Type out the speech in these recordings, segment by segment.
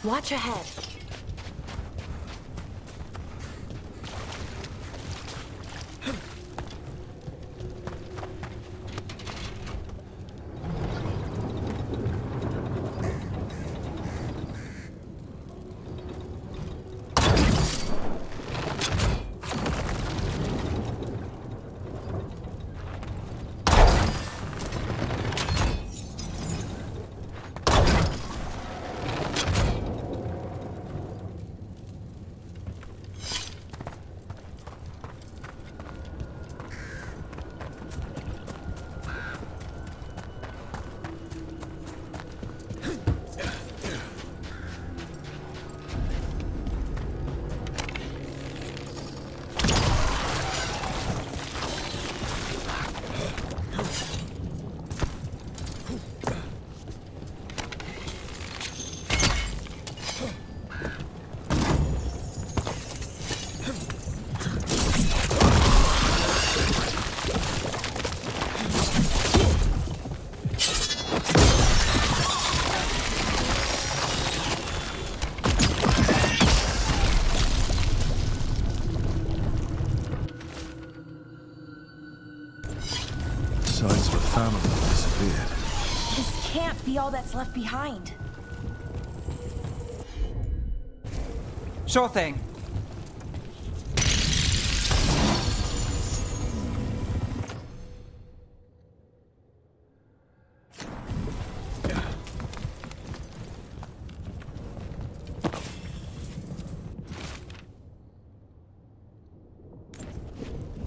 Watch ahead. Signs of a family disappeared. This can't be all that's left behind. Sure thing.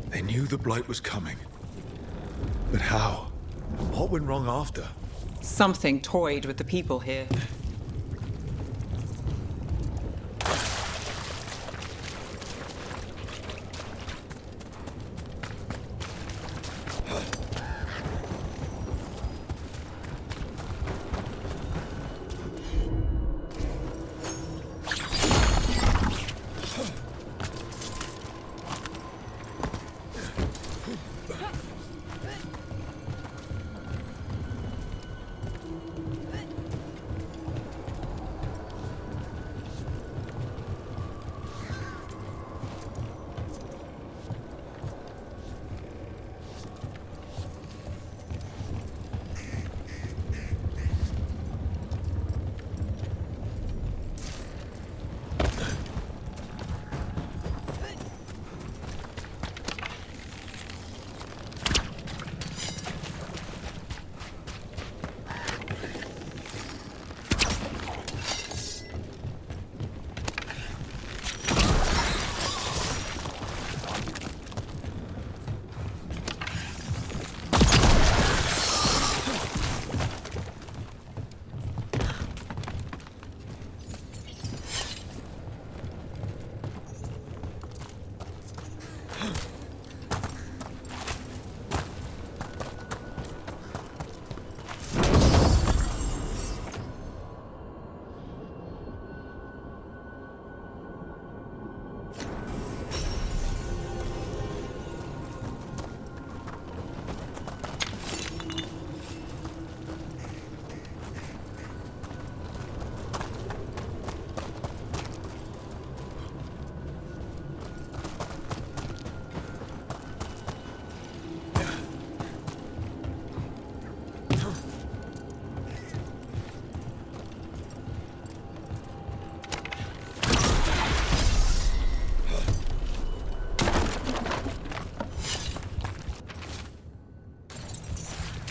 They knew the Blight was coming. But how? What went wrong after? Something toyed with the people here.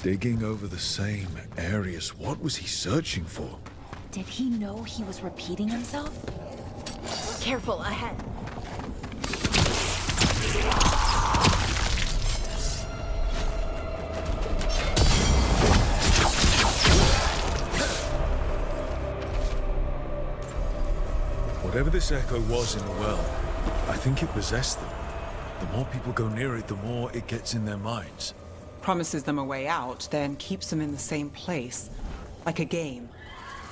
Digging over the same areas. What was he searching for? Did he know he was repeating himself? Careful, ahead. Whatever this echo was in the well, I think it possessed them. The more people go near it, the more it gets in their minds. Promises them a way out, then keeps them in the same place. Like a game.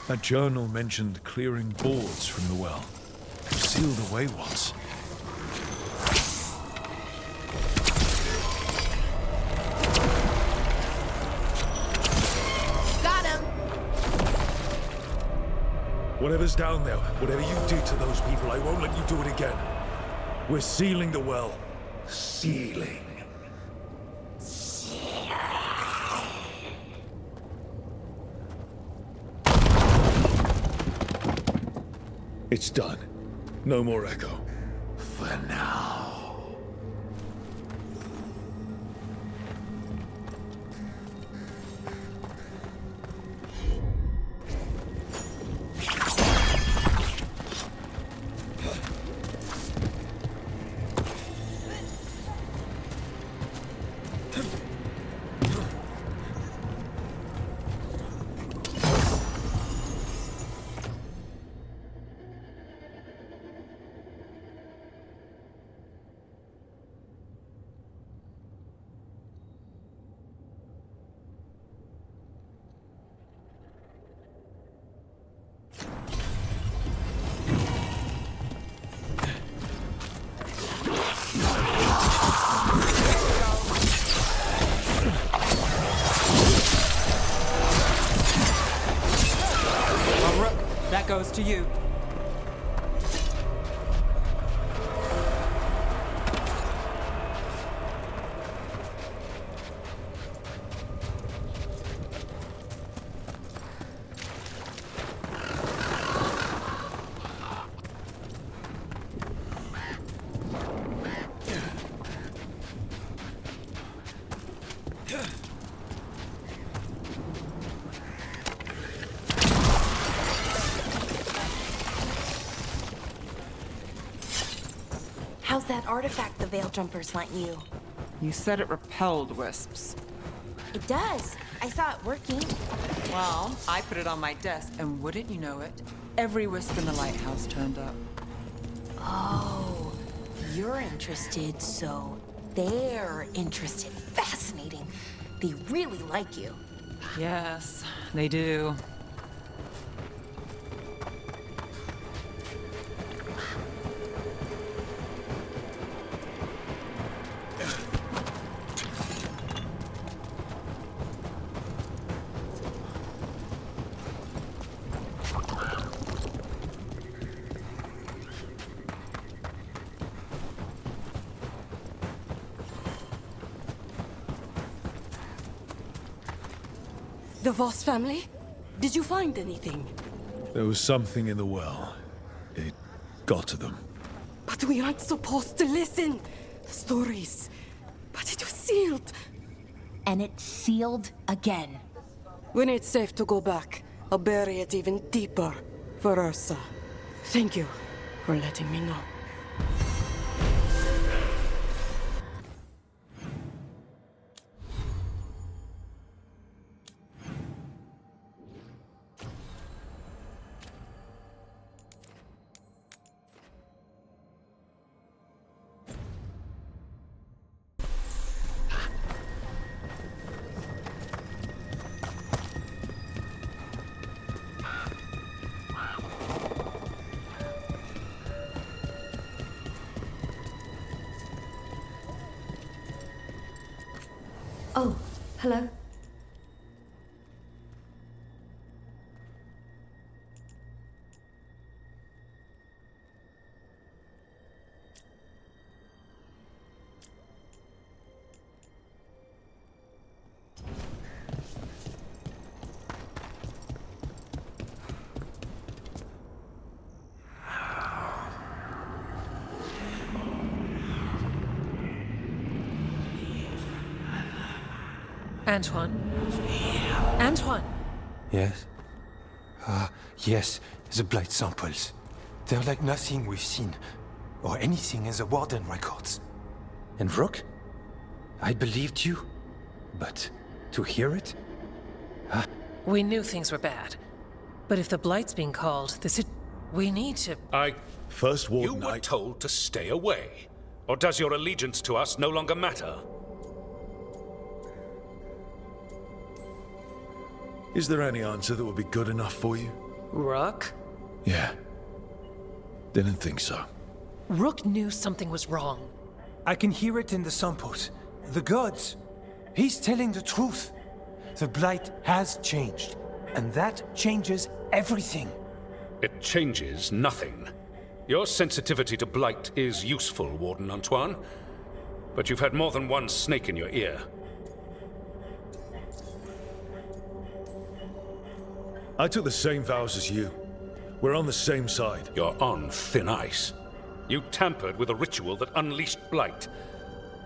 That journal mentioned clearing boards from the well. Sealed away once. Got him! Whatever's down there, whatever you did to those people, I won't let you do it again. We're sealing the well. Sealing. It's done. No more echo. For now. Goes to you. How's that artifact the Veil Jumpers lent you? You said it repelled wisps. It does. I saw it working. Well, I put it on my desk, and wouldn't you know it, every wisp in the lighthouse turned up. Oh, you're interested, so they're interested. Fascinating. They really like you. Yes, they do. The Voss family? Did you find anything? There was something in the well. It got to them. But we aren't supposed to listen. Stories. But it was sealed. And it's sealed again. When it's safe to go back, I'll bury it even deeper for Ursa. Thank you for letting me know. Oh, hello. Antoine? Antoine! Yes? Yes, the blight samples. They're like nothing we've seen, or anything in the Warden records. And Rook? I believed you, but to hear it? We knew things were bad. But if the Blight's being called, we need to... First Warden, You were told to stay away. Or does your allegiance to us no longer matter? Is there any answer that would be good enough for you? Rook? Yeah. Didn't think so. Rook knew something was wrong. I can hear it in the samples. The gods. He's telling the truth. The blight has changed, and that changes everything. It changes nothing. Your sensitivity to blight is useful, Warden Antoine. But you've had more than one snake in your ear. I took the same vows as you. We're on the same side. You're on thin ice. You tampered with a ritual that unleashed blight.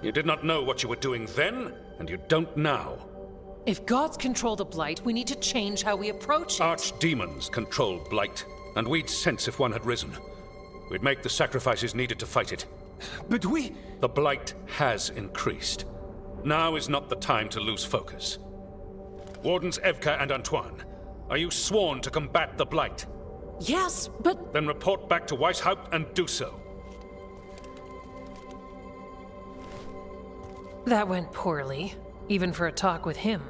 You did not know what you were doing then, and you don't now. If gods control the blight, we need to change how we approach it. Archdemons control blight, and we'd sense if one had risen. We'd make the sacrifices needed to fight it. But we... The blight has increased. Now is not the time to lose focus. Wardens Evka and Antoine, are you sworn to combat the blight? Yes, but... Then report back to Weishaupt and do so. That went poorly, even for a talk with him.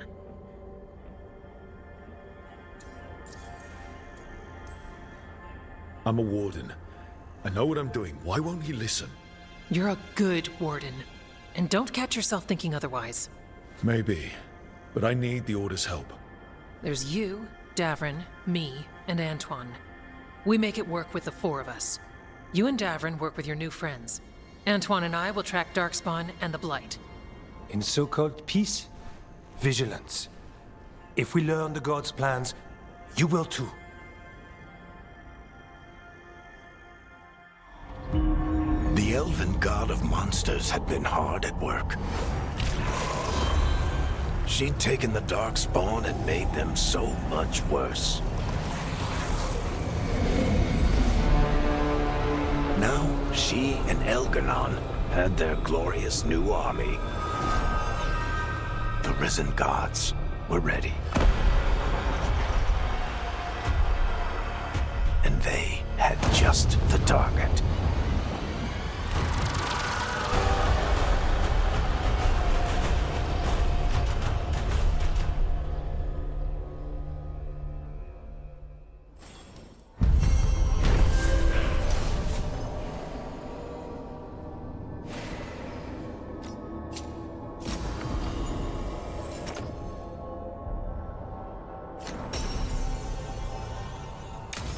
I'm a warden. I know what I'm doing. Why won't he listen? You're a good warden. And don't catch yourself thinking otherwise. Maybe. But I need the Order's help. There's you, Davrin, me, and Antoine. We make it work with the four of us. You and Davrin work with your new friends. Antoine and I will track Darkspawn and the Blight. In so-called peace, vigilance. If we learn the gods' plans, you will too. The elven god of monsters had been hard at work. She'd taken the Darkspawn and made them so much worse. Now, she and Elgar'nan had their glorious new army. The risen gods were ready. And they had just the target.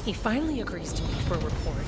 He finally agrees to meet for a report.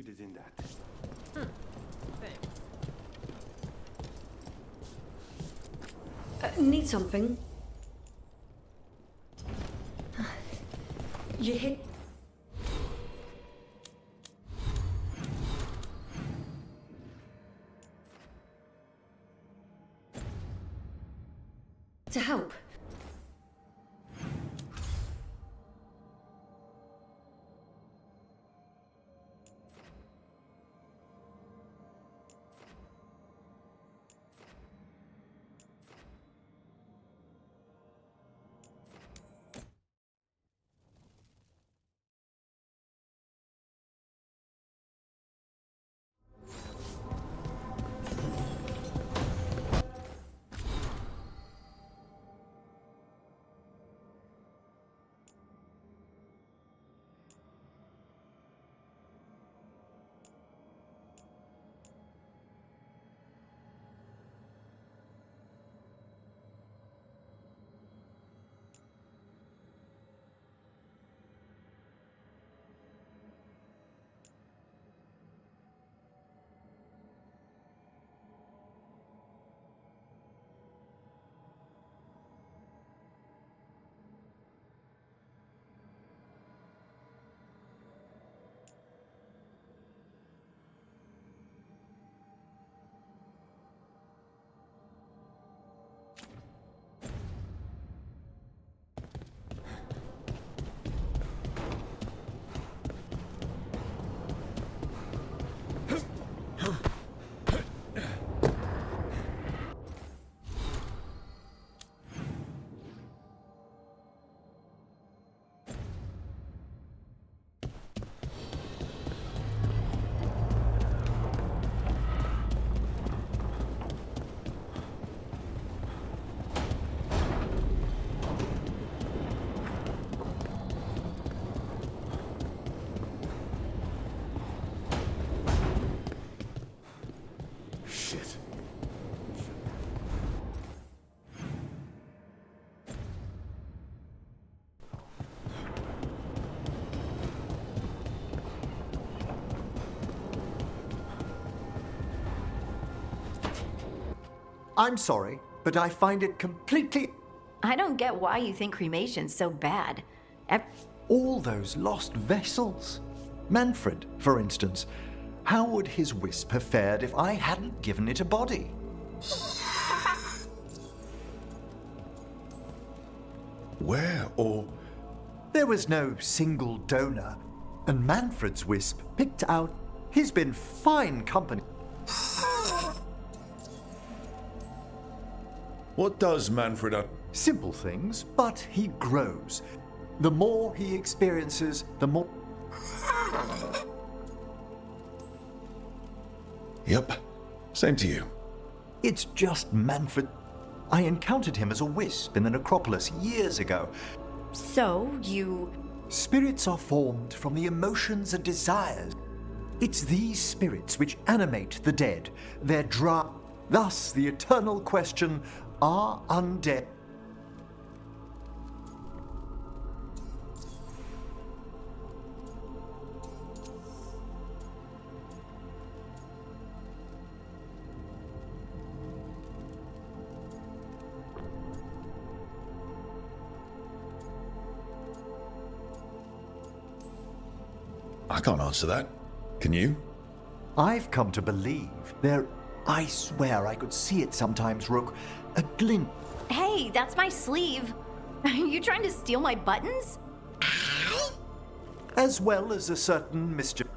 succeeded in that. Thanks. Need something? You hit... To help. I'm sorry, but I find it completely... I don't get why you think cremation's so bad. All those lost vessels. Manfred, for instance. How would his wisp have fared if I hadn't given it a body? Where or... There was no single donor, and Manfred's wisp picked out... He's been fine company. What does Manfred... Simple things, but he grows. The more he experiences, the more... Yep. Same to you. It's just Manfred. I encountered him as a wisp in the necropolis years ago. So, you... Spirits are formed from the emotions and desires. It's these spirits which animate the dead. Their Thus, the eternal question, are undead... I can't answer that. Can you? I've come to believe there... I swear I could see it sometimes, Rook. A glint. Hey, that's my sleeve. Are you trying to steal my buttons? As well as a certain mischief.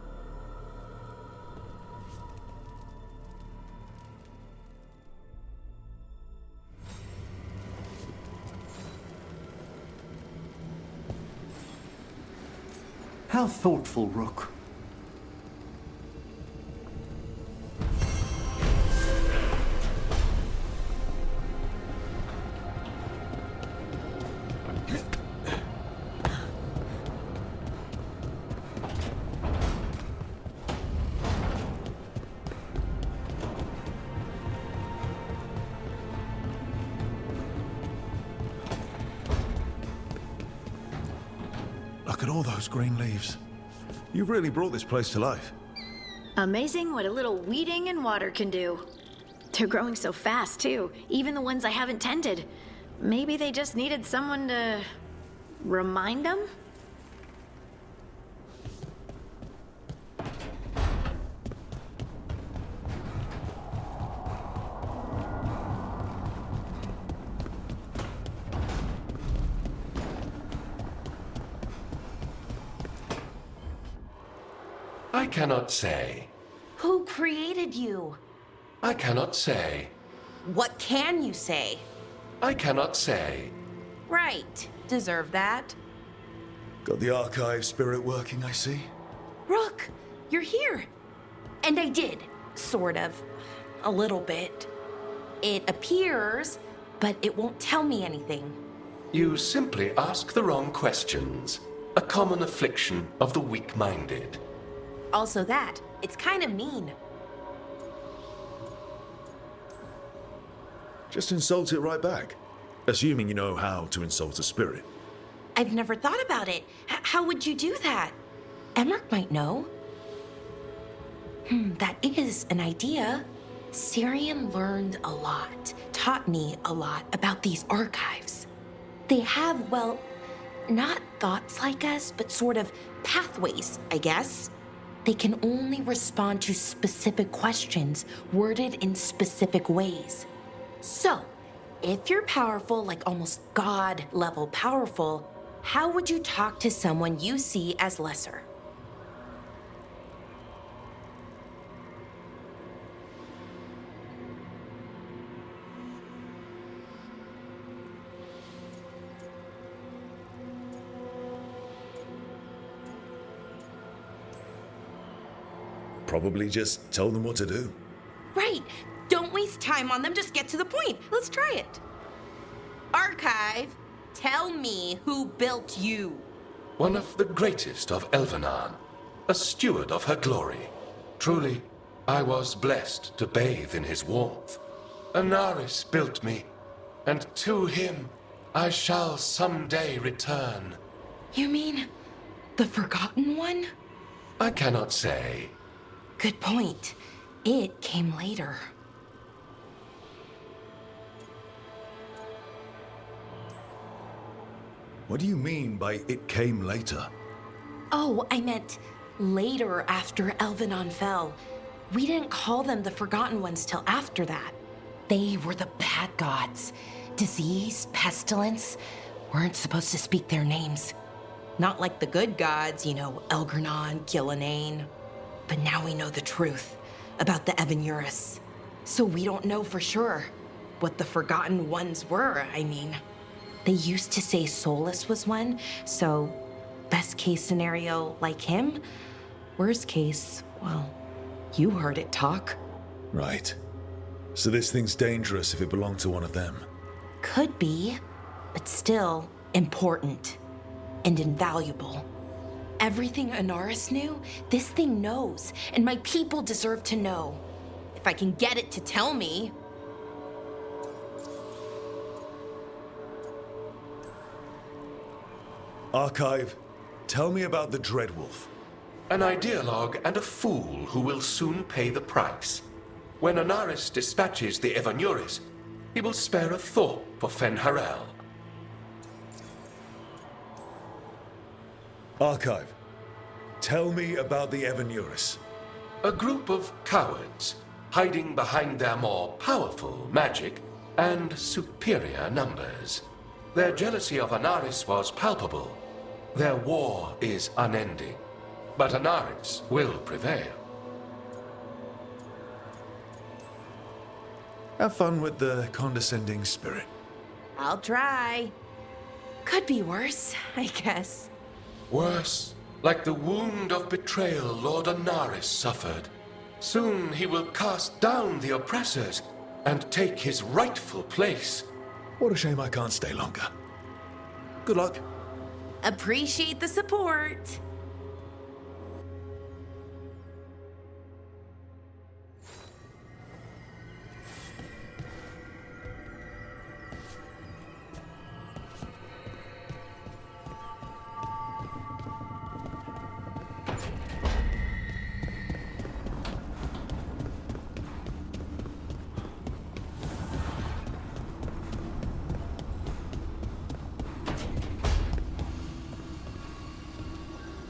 How thoughtful, Rook. Look at all those green leaves. You've really brought this place to life. Amazing what a little weeding and water can do. They're growing so fast, too. Even the ones I haven't tended. Maybe they just needed someone to remind them? I cannot say. Who created you? I cannot say. What can you say? I cannot say. Right. Deserve that. Got the archive spirit working, I see. Rook, you're here. And I did. Sort of. A little bit. It appears, but it won't tell me anything. You simply ask the wrong questions. A common affliction of the weak-minded. Also that. It's kind of mean. Just insult it right back. Assuming you know how to insult a spirit. I've never thought about it. How would you do that? Emmerich might know. That is an idea. Syrian learned a lot, taught me a lot about these archives. They have, well, not thoughts like us, but sort of pathways, I guess. They can only respond to specific questions worded in specific ways. So, if you're powerful, like almost God-level powerful, how would you talk to someone you see as lesser? Probably just tell them what to do. Right. Don't waste time on them, just get to the point. Let's try it. Archive, tell me who built you. One of the greatest of Elvenan, a steward of her glory. Truly, I was blessed to bathe in his warmth. Anaris built me, and to him I shall someday return. You mean the Forgotten One? I cannot say. Good point. It came later. What do you mean by it came later? Oh, I meant later after Elvenon fell. We didn't call them the Forgotten Ones till after that. They were the bad gods. Disease, pestilence, weren't supposed to speak their names. Not like the good gods, you know, Elgernon, Gillenane. But now we know the truth about the Evanurus. So we don't know for sure what the Forgotten Ones were, I mean. They used to say Solus was one, so best case scenario, like him. Worst case, well, you heard it talk. Right. So this thing's dangerous if it belonged to one of them. Could be, but still important and invaluable. Everything Anaris knew, this thing knows, and my people deserve to know. If I can get it to tell me. Archive, tell me about the Dreadwolf. An ideologue and a fool who will soon pay the price. When Anaris dispatches the Evanuris, he will spare a thought for Fenharel. Archive, tell me about the Evanuris. A group of cowards, hiding behind their more powerful magic and superior numbers. Their jealousy of Anaris was palpable. Their war is unending. But Anaris will prevail. Have fun with the condescending spirit. I'll try. Could be worse, I guess. Worse, like the wound of betrayal Lord Anaris suffered. Soon he will cast down the oppressors and take his rightful place. What a shame I can't stay longer. Good luck. Appreciate the support.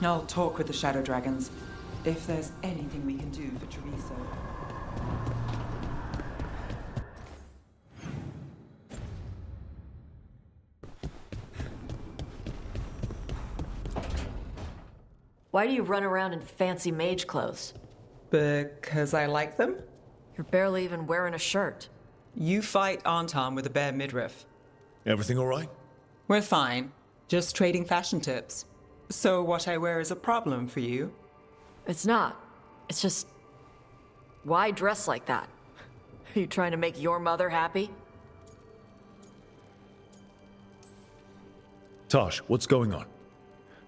I'll talk with the Shadow Dragons. If there's anything we can do for Teresa. Why do you run around in fancy mage clothes? Because I like them? You're barely even wearing a shirt. You fight Anton with a bare midriff. Everything all right? We're fine. Just trading fashion tips. So what I wear is a problem for you? It's not. It's just... Why dress like that? Are you trying to make your mother happy? Tosh, what's going on?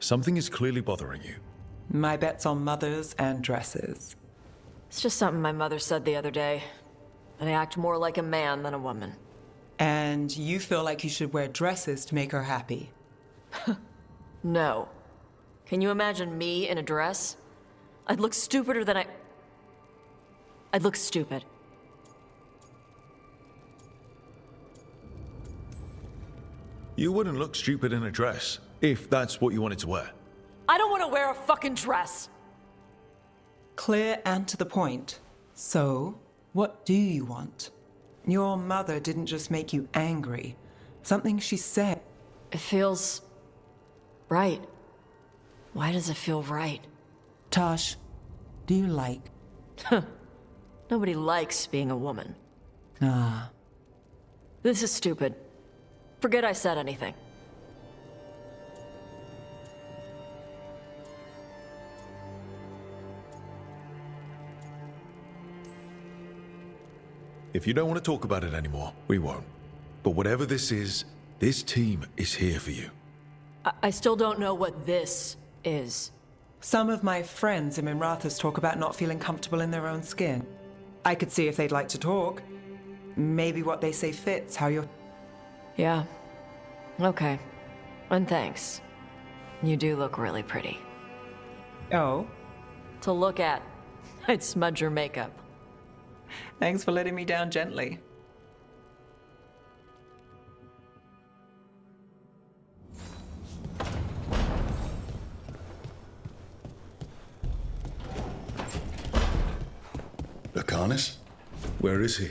Something is clearly bothering you. My bet's on mothers and dresses. It's just something my mother said the other day. And I act more like a man than a woman. And you feel like you should wear dresses to make her happy? No. Can you imagine me in a dress? I'd look stupider than I'd look stupid. You wouldn't look stupid in a dress, if that's what you wanted to wear. I don't want to wear a fucking dress! Clear and to the point. So, what do you want? Your mother didn't just make you angry. Something she said. It feels... right. Why does it feel right? Tosh, do you like? Nobody likes being a woman. Ah. This is stupid. Forget I said anything. If you don't want to talk about it anymore, we won't. But whatever this is, this team is here for you. I still don't know what this is. Some of my friends in Minrathous talk about not feeling comfortable in their own skin. I could see if they'd like to talk. Maybe what they say fits how you're... Yeah. Okay. And thanks. You do look really pretty. Oh? To look at. I'd smudge your makeup. Thanks for letting me down gently. Lacanis? Where is he?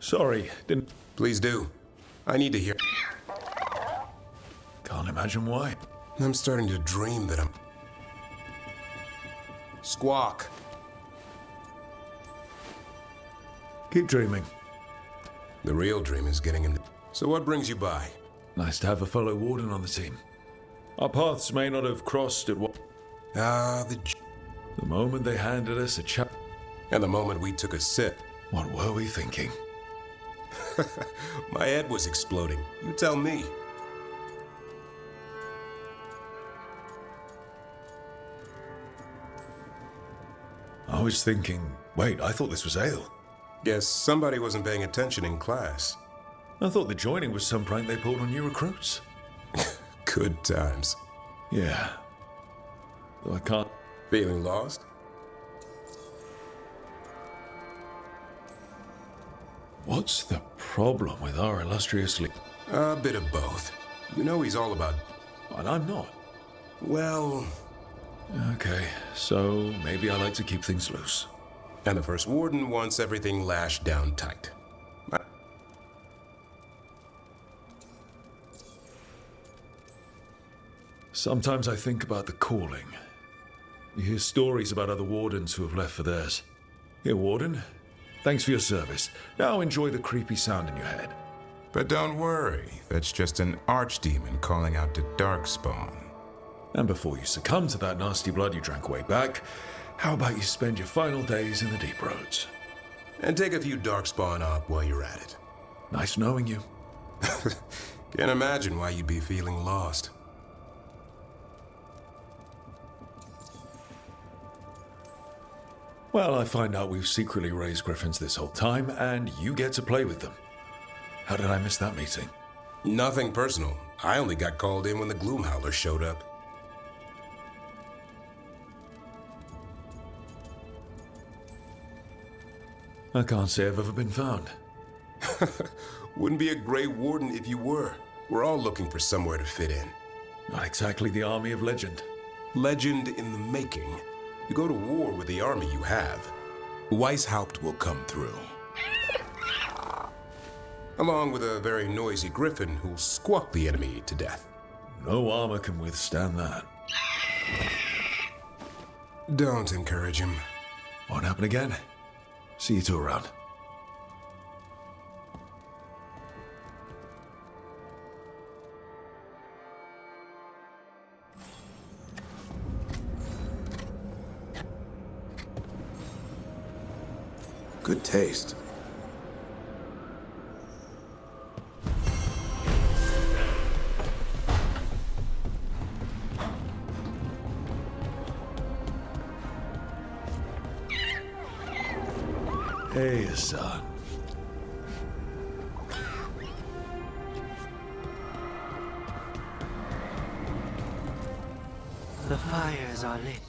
Sorry, didn't... Please do. I need to hear... Can't imagine why. I'm starting to dream that I'm... Squawk. Keep dreaming. The real dream is getting in... So what brings you by? Nice to have a fellow warden on the team. Our paths may not have crossed at what... The moment they handed us a chap... And the moment we took a sip. What were we thinking? My head was exploding. You tell me. I was thinking, wait, I thought this was ale. Guess somebody wasn't paying attention in class. I thought the joining was some prank they pulled on new recruits. Good times. Yeah. Though I can't... Feeling lost? What's the problem with our illustrious leader? A bit of both. You know he's all about... And I'm not. Well... Okay, so maybe I like to keep things loose. And the First Warden wants everything lashed down tight. Sometimes I think about the calling. You hear stories about other wardens who have left for theirs. Here, Warden. Thanks for your service. Now enjoy the creepy sound in your head. But don't worry, that's just an archdemon calling out to Darkspawn. And before you succumb to that nasty blood you drank way back, how about you spend your final days in the deep roads? And take a few Darkspawn up while you're at it. Nice knowing you. Can't imagine why you'd be feeling lost. Well, I find out we've secretly raised griffins this whole time, and you get to play with them. How did I miss that meeting? Nothing personal. I only got called in when the Gloomhowler showed up. I can't say I've ever been found. Wouldn't be a great warden if you were. We're all looking for somewhere to fit in. Not exactly the army of legend. Legend in the making. You go to war with the army you have. Weishaupt will come through. Along with a very noisy griffin who'll squawk the enemy to death. No armor can withstand that. Don't encourage him. Won't happen again. See you two around. Good taste. Hey, Assan. The fires are lit.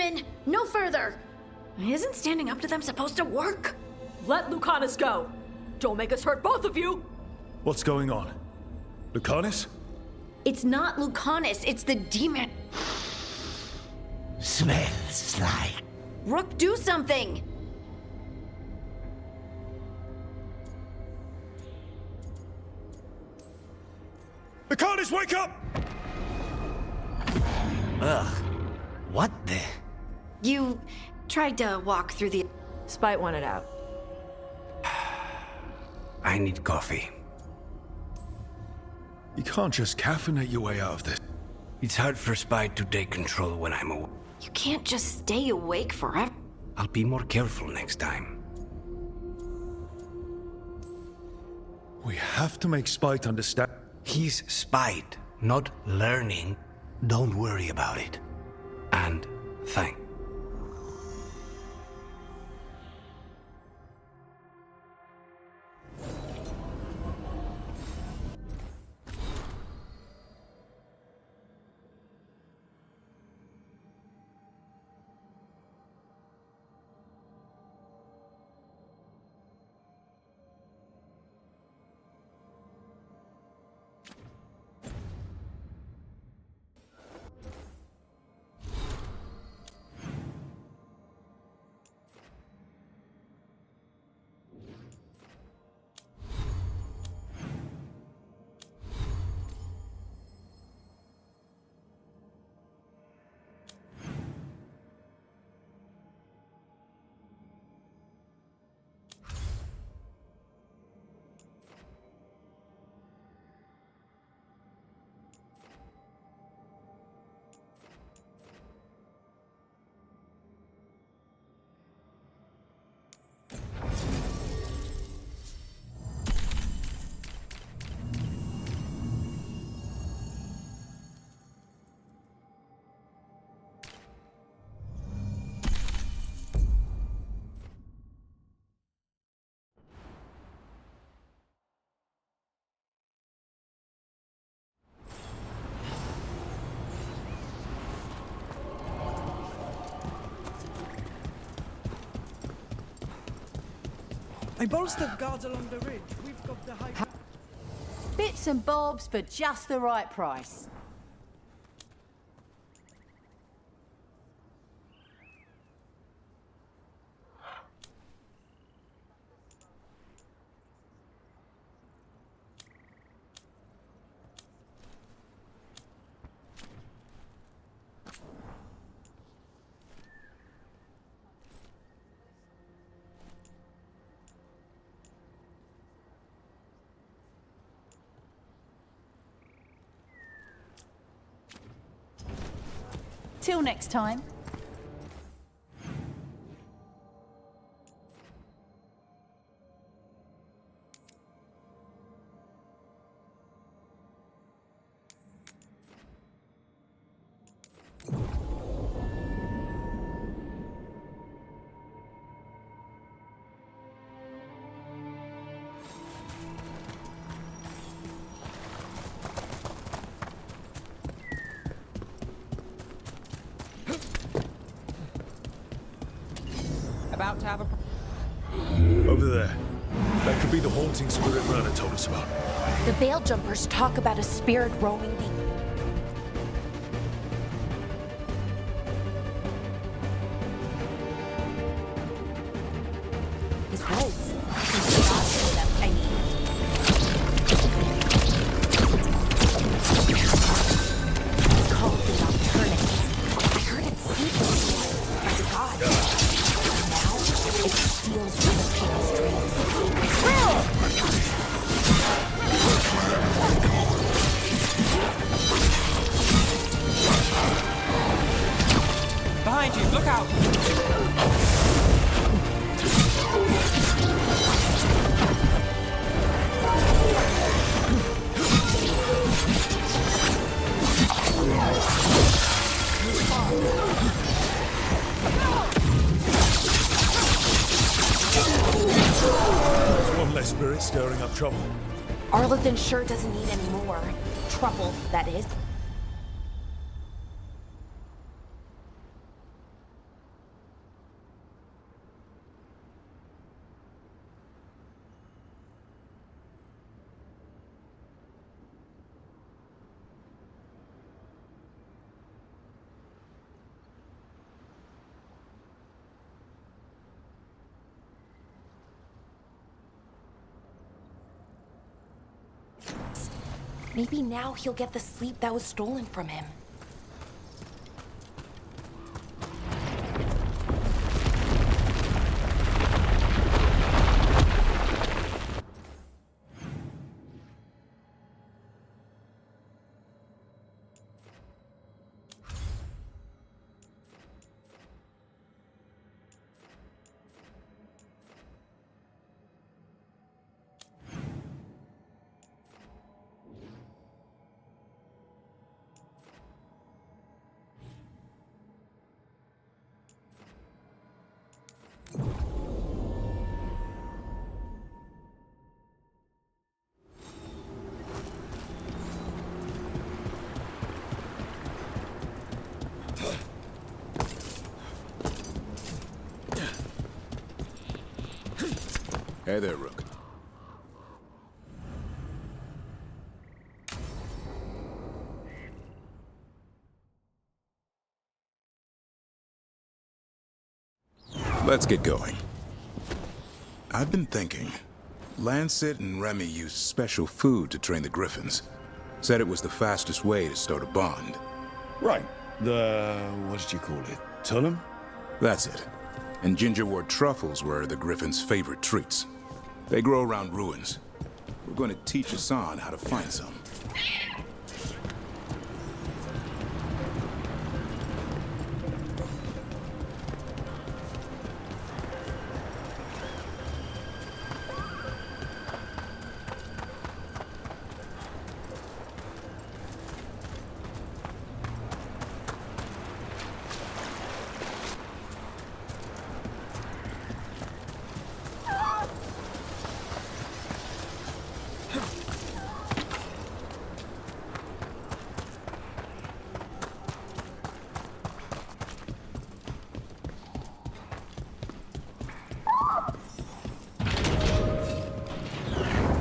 Arlen! No further! Isn't standing up to them supposed to work? Let Lucanus go! Don't make us hurt both of you! What's going on? Lucanus? It's not Lucanus, it's the demon. Smells like... Rook, do something! Lucanus, wake up! Ugh. What the... You tried to walk through the... Spite wanted out. I need coffee. You can't just caffeinate your way out of this. It's hard for Spite to take control when I'm awake. You can't just stay awake forever. I'll be more careful next time. We have to make Spite understand. He's Spite, not learning. Don't worry about it. And thank. I bolstered guards along the ridge. We've got the high... Bits and bobs for just the right price. Till next time. About to have a... Over there. That could be the haunting spirit Rana told us about. The Veil Jumpers talk about a spirit roaming the... His woods. I mean... It's called the Nocturnix. I heard it's sleepless by the gods. It steals from the people's dreams. Behind you, look out! There's one less spirit stirring up trouble. Arlethan sure doesn't need any more. Trouble, that is. Maybe now he'll get the sleep that was stolen from him. Hey there, Rook. Let's get going. I've been thinking. Lancet and Remy used special food to train the griffins. Said it was the fastest way to start a bond. Right. What did you call it? Tullum? That's it. And gingerwort truffles were the griffins' favorite treats. They grow around ruins. We're going to teach Assan how to find some.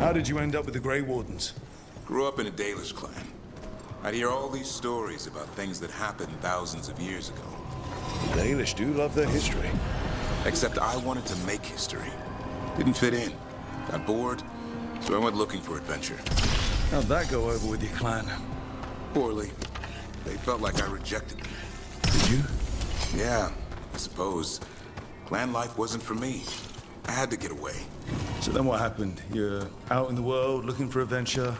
How did you end up with the Grey Wardens? Grew up in a Dalish clan. I'd hear all these stories about things that happened thousands of years ago. The Dalish do love their history. Except I wanted to make history. Didn't fit in. Got bored, so I went looking for adventure. How'd that go over with your clan? Poorly. They felt like I rejected them. Did you? Yeah, I suppose. Clan life wasn't for me. I had to get away. So then what happened? You're out in the world looking for adventure?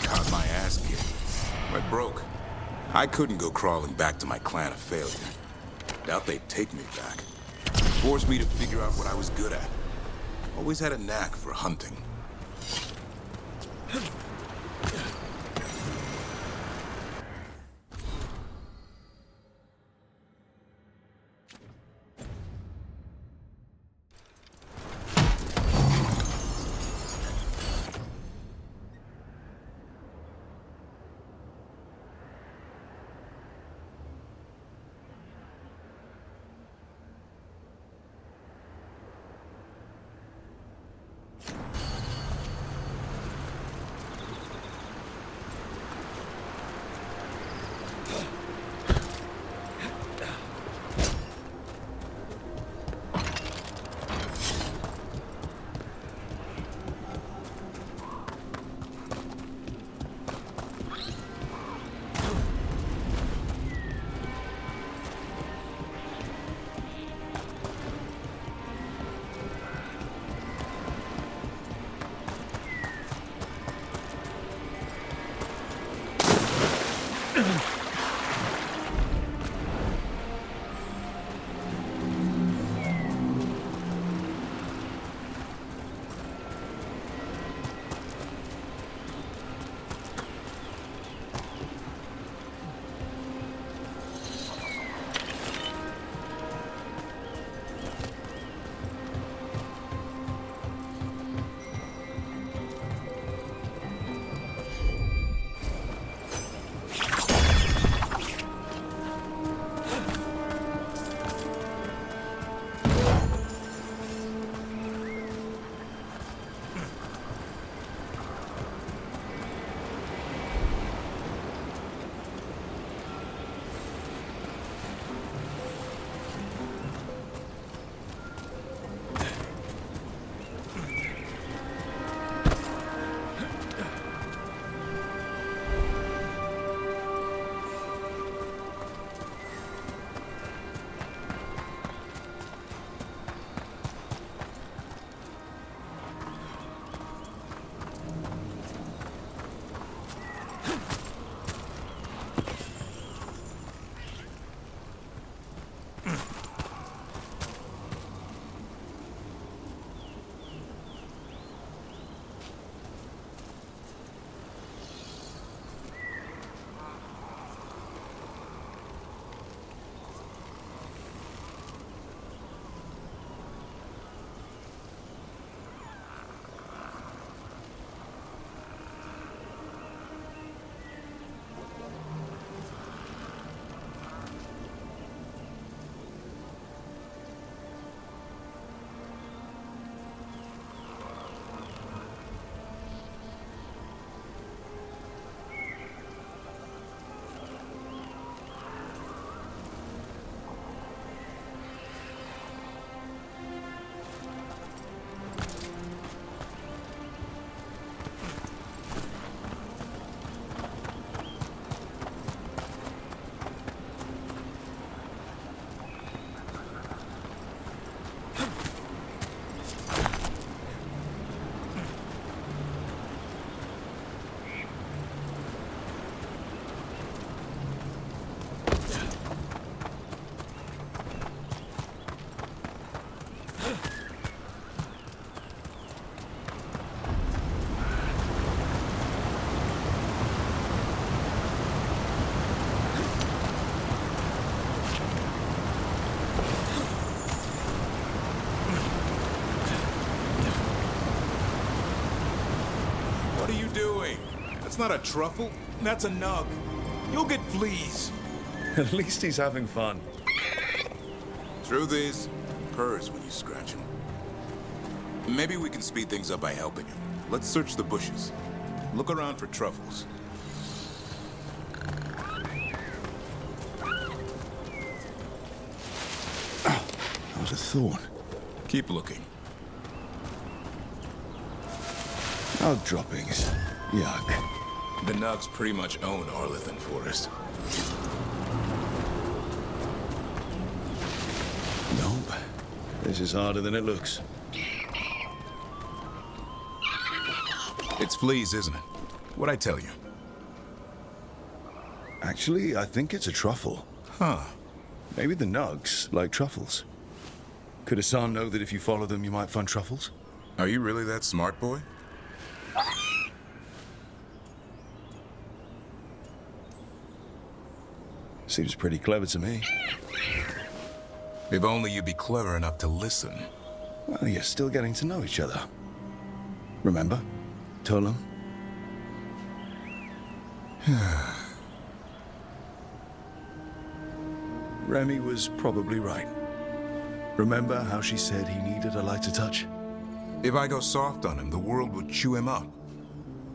Got my ass kicked. Went broke. I couldn't go crawling back to my clan a failure. Doubt they'd take me back. Forced me to figure out what I was good at. Always had a knack for hunting. That's not a truffle. That's a nug. You'll get fleas. At least he's having fun. Truth is, purrs when you scratch him. Maybe we can speed things up by helping him. Let's search the bushes. Look around for truffles. Oh, that was a thorn. Keep looking. Nug droppings. Yuck. The nugs pretty much own Arlithan Forest. Nope. This is harder than it looks. It's fleas, isn't it? What'd I tell you? Actually, I think it's a truffle. Huh. Maybe the nugs like truffles. Could Assan know that if you follow them, you might find truffles? Are you really that smart, boy? Seems pretty clever to me. If only you'd be clever enough to listen. Well, you're still getting to know each other. Remember? Tolam? Remy was probably right. Remember how she said he needed a lighter touch? If I go soft on him, the world would chew him up.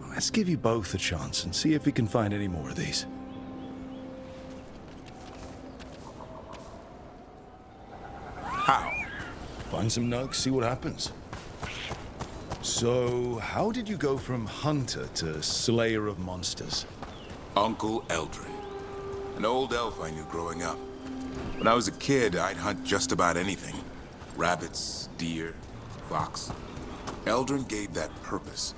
Let's give you both a chance and see if we can find any more of these. How? Find some nugs, see what happens. So, how did you go from hunter to slayer of monsters? Uncle Eldrin. An old elf I knew growing up. When I was a kid, I'd hunt just about anything. Rabbits, deer, fox. Eldrin gave that purpose.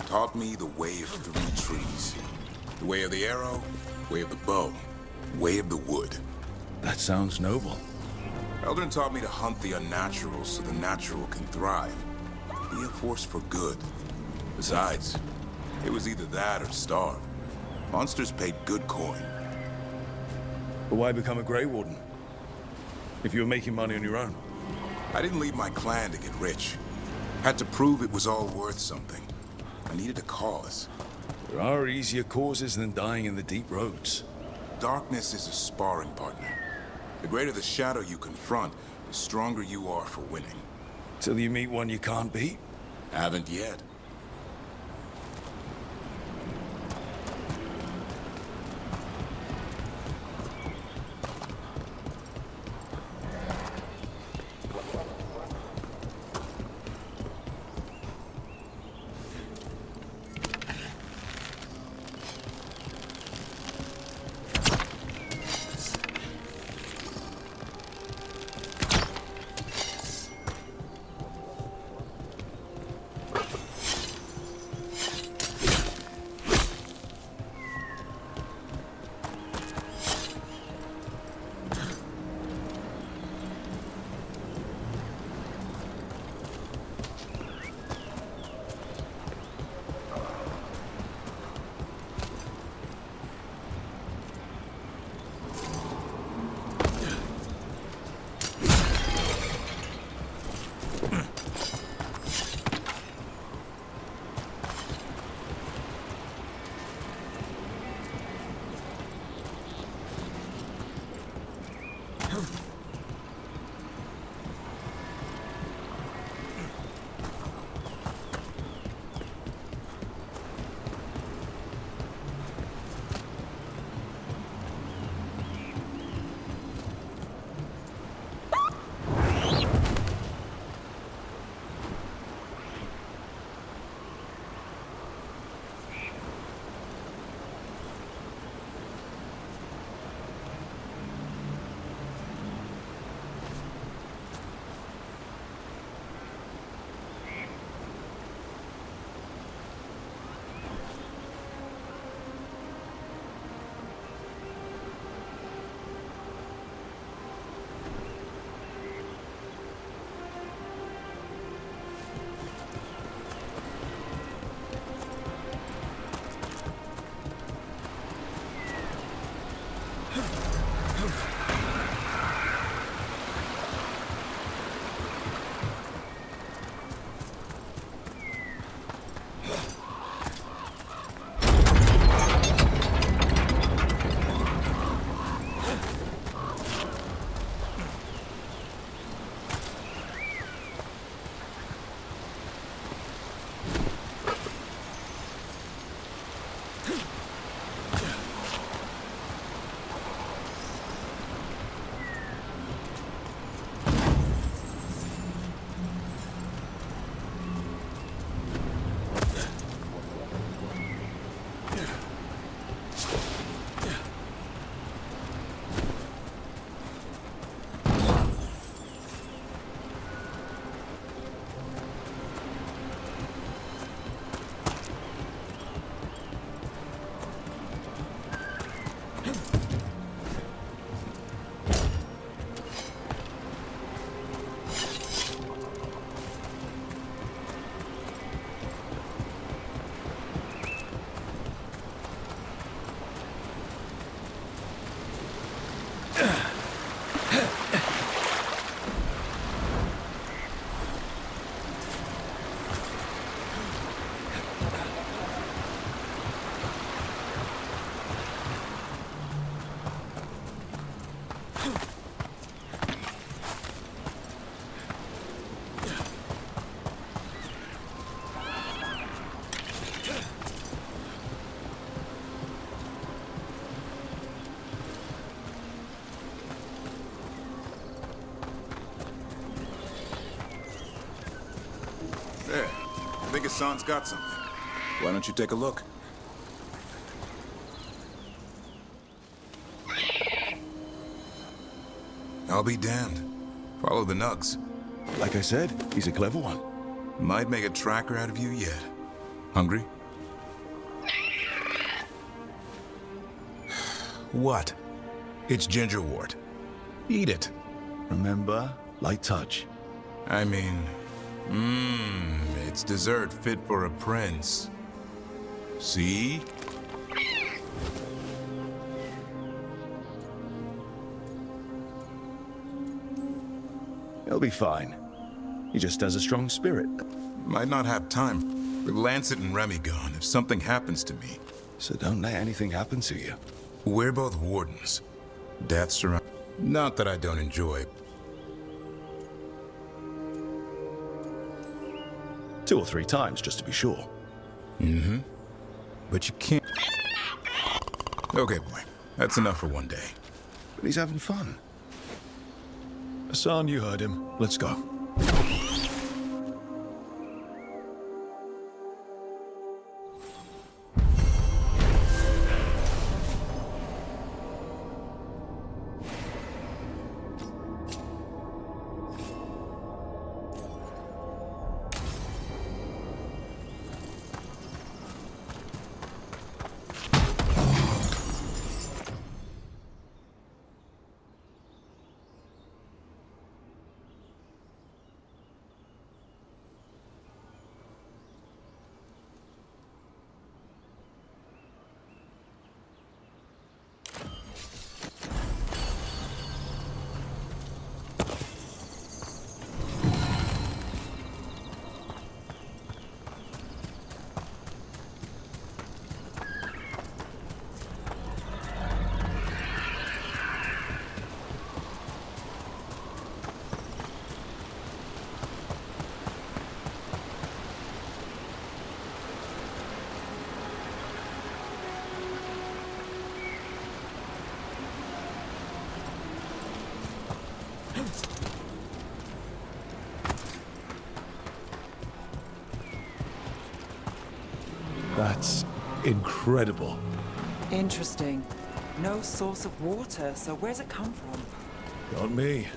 Taught me the way of 3 trees. The way of the arrow, way of the bow, way of the wood. That sounds noble. Eldrin taught me to hunt the unnatural so the natural can thrive. Be a force for good. Besides, it was either that or starve. Monsters paid good coin. But why become a Grey Warden? If you were making money on your own? I didn't leave my clan to get rich. Had to prove it was all worth something. I needed a cause. There are easier causes than dying in the deep roads. Darkness is a sparring partner. The greater the shadow you confront, the stronger you are for winning. Till you meet one you can't beat? Haven't yet. I think Assan's got something. Why don't you take a look? I'll be damned. Follow the nugs. Like I said, he's a clever one. Might make a tracker out of you yet. Hungry? What? It's gingerwort. Eat it. Remember, light touch. I mean, it's dessert fit for a prince. See? He'll be fine. He just has a strong spirit. Might not have time. With Lancet and Remy gone, if something happens to me... So don't let anything happen to you. We're both wardens. Death's around... Not that I don't enjoy... 2 or 3 times, just to be sure. Mm-hmm. But you can't... Okay, boy. That's enough for one day. But he's having fun. Assan, you heard him. Let's go. That's incredible. Interesting. No source of water, so where's it come from? Not me.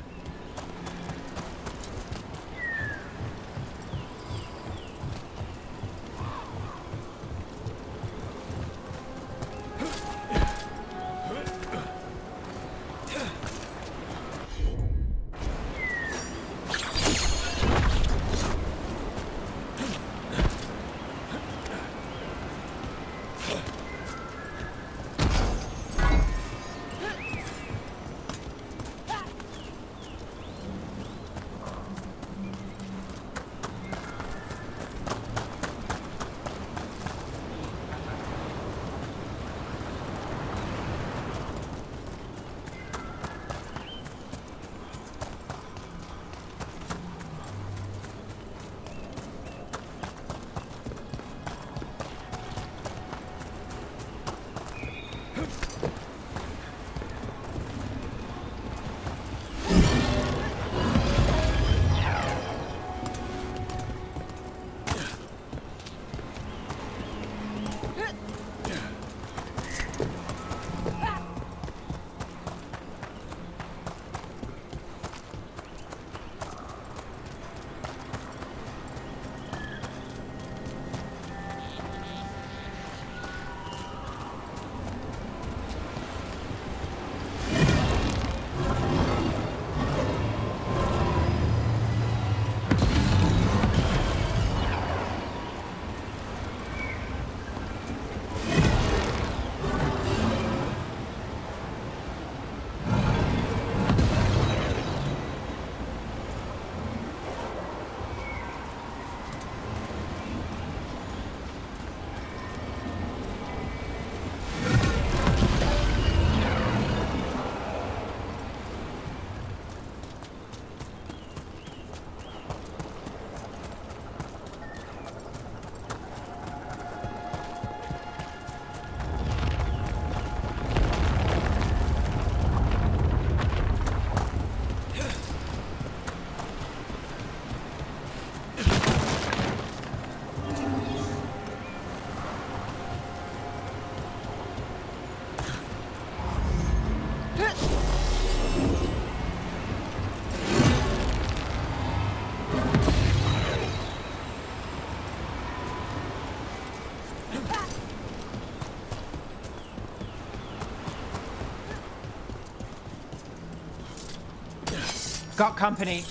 Got company.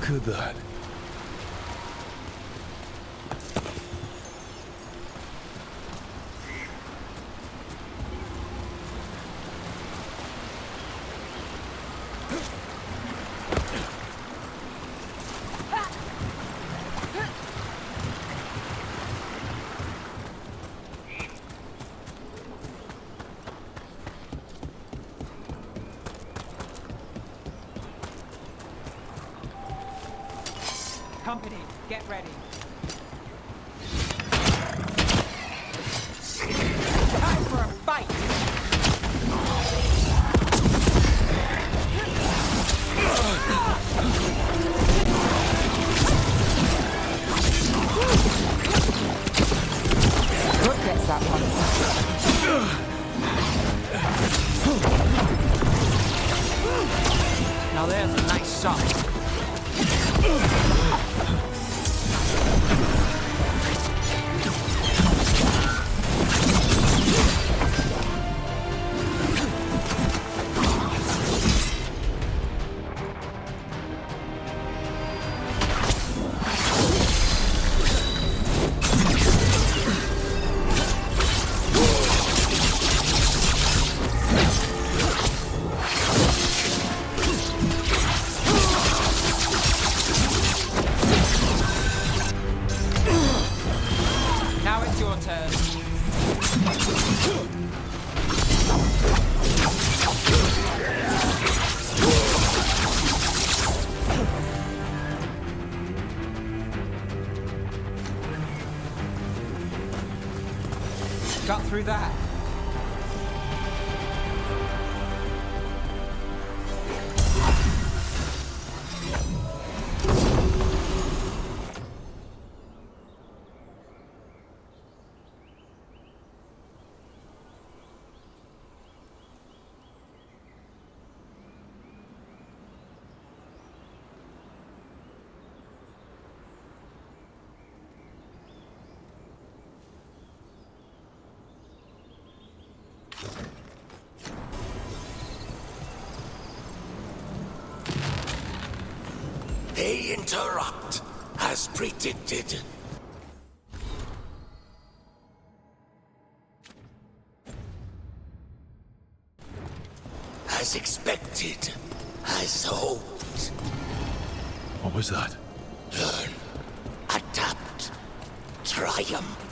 Look at that. Company, get ready. Time for a fight! Brooke gets that one. Now there's a nice shot. Got through that. They interrupt, as predicted. As expected, as hoped. What was that? Learn, adapt, triumph.